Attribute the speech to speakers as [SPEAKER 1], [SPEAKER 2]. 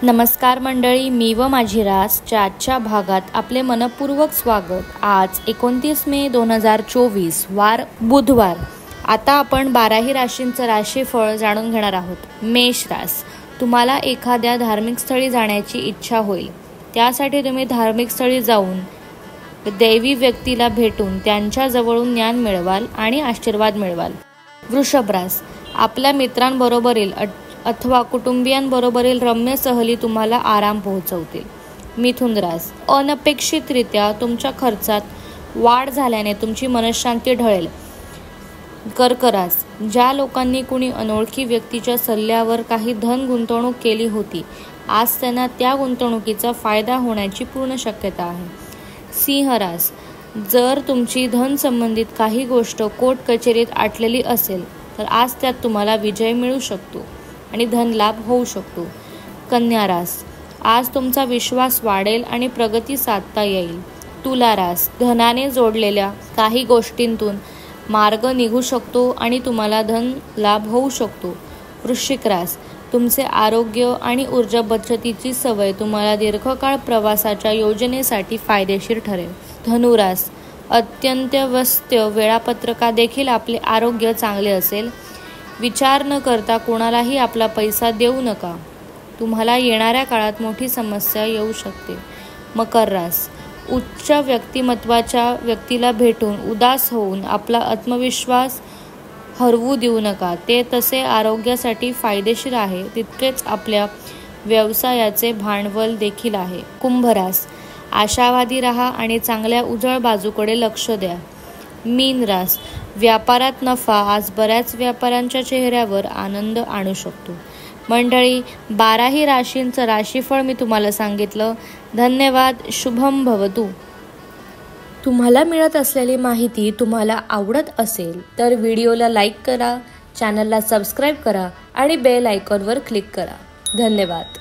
[SPEAKER 1] नमस्कार मंडळी, मी व माझी रासच्या आजच्या भागात आपले मनपूर्वक स्वागत। आज 29 मे 2024 वार बुधवार। आता आपण 12ही राशींचं राशीफळ जाणून घेणार आहोत। मेष रास, तुम्हाला एखाद्या धार्मिक स्थळी जाण्याची इच्छा होईल। त्यासाठी तुम्ही धार्मिक स्थळी जाऊन दैवी व्यक्तीला भेटून त्यांच्या जवळून ज्ञान मिळवाल आणि आशीर्वाद मिळवाल। वृषभ रास, आपल्या मित्रांबरोबरील अथवा कुटुंबियांबरोबरील रम्य सहली तुम्हाला आराम पोहोचवतील। मिथुन रास, अनपेक्षितरित्या तुमच्या खर्चात वाढ झाल्याने तुमची मनःशांती ढळेल। कर्क रास, ज्या लोकांनी कुणी अनोळखी व्यक्तीच्या सल्ल्यावर काही धन गुंतवणूक केली होती, आज त्यांना त्या गुंतवणुकीचा फायदा होण्याची पूर्ण शक्यता आहे। सिंह रास, जर तुमची धन संबंधित काही गोष्ट कोर्ट कचेरीत आटलेली असेल तर आज त्यात तुम्हाला विजय मिळू शकतो आणि धनलाभ होऊ शकतो। कन्या रास, आज तुमचा विश्वास वाढेल आणि प्रगती साधता येईल। तुला रास, धनाने जोडलेल्या काही गोष्टींतून मार्ग निघू शकतो आणि तुम्हाला धन लाभ होऊ शकतो। वृश्चिक रास, तुमचे आरोग्य आणि ऊर्जा बचतीची सवय तुम्हाला दीर्घकाळ प्रवासाच्या योजनेसाठी फायदेशीर ठरेल। धनुरास, अत्यंत व्यस्त वेळापत्रकात देखील आपले आरोग्य चांगले असेल। विचार न करता कोणालाही आपला पैसा देऊ नका, तुम्हाला येणाऱ्या काळात मोठी समस्या येऊ शकते। मकर रास, उच्च व्यक्तिमत्वाच्या व्यक्तीला भेटून उदास होऊन आपला आत्मविश्वास हरवू देऊ नका, ते तसे आरोग्यासाठी फायदेशीर आहे तितकेच आपल्या व्यवसायाचे भांडवल देखील आहे। कुंभ रास, आशावादी राहा आणि चांगल्या उजळ बाजूकडे लक्ष द्या। मीन रास, व्यापारात नफा आज बऱ्याच व्यापाऱ्यांच्या चेहऱ्यावर आनंद आणू शकतो। मंडळी, 12ही राशींचं राशीफळ मी तुम्हाला सांगितलं। धन्यवाद। शुभम भवतु। तुम्हाला मिळत असलेली माहिती तुम्हाला आवडत असेल तर व्हिडिओला लाईक करा, चॅनलला सबस्क्राईब करा आणि बेल आयकॉनवर क्लिक करा। धन्यवाद।